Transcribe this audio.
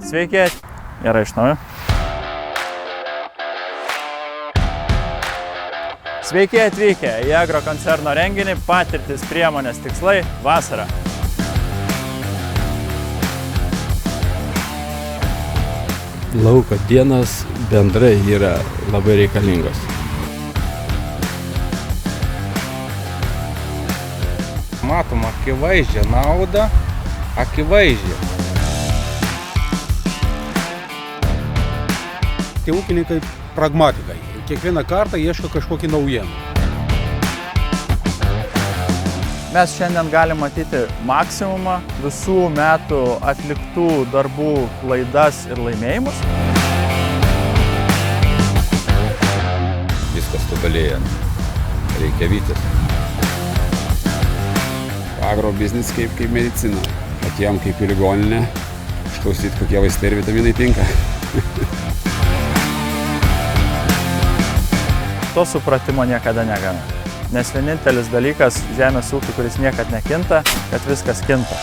Sveiki. Gerai, iš naujo. Sveiki atvykę į Agro koncerno renginį Patirtis, priemonės, tikslai vasarą. Lauko dienos bendrai yra labai reikalingos. Matom akivaizdžią naudą, akivaizdžią. Tie ūkininkai pragmatikai. Kiekvieną kartą ieško kažkokį naujieną. Mes šiandien galim matyti maksimumą visų metų atliktų darbų klaidas ir laimėjimus. Viskas tobulėja. Reikia vytis. Agrobiznis kaip medicina. Atėjom kaip į ligoninę, išklausyti, kokie vaistai ir vitaminai tinka. To supratimo niekada negana. Nes vienintelis dalykas žemės ūkiui, kuris niekad nekinta, kad viskas kinta.